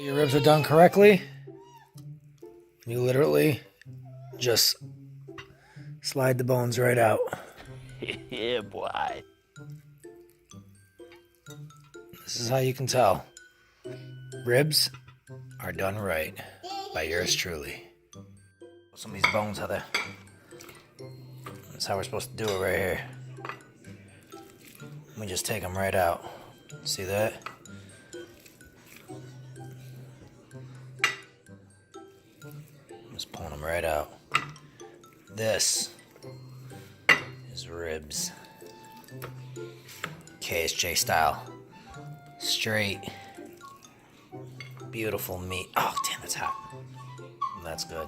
Your ribs are done correctly. You literally just slide the bones right out. Yeah, boy. This is how you can tell. Ribs are done right by yours truly. Some of these bones, Heather. That's how we're supposed to do it right here. We just take them right out. See that? Just pulling them right out. This is ribs. KSJ style. Straight. Beautiful meat. Oh, damn, that's hot. That's good.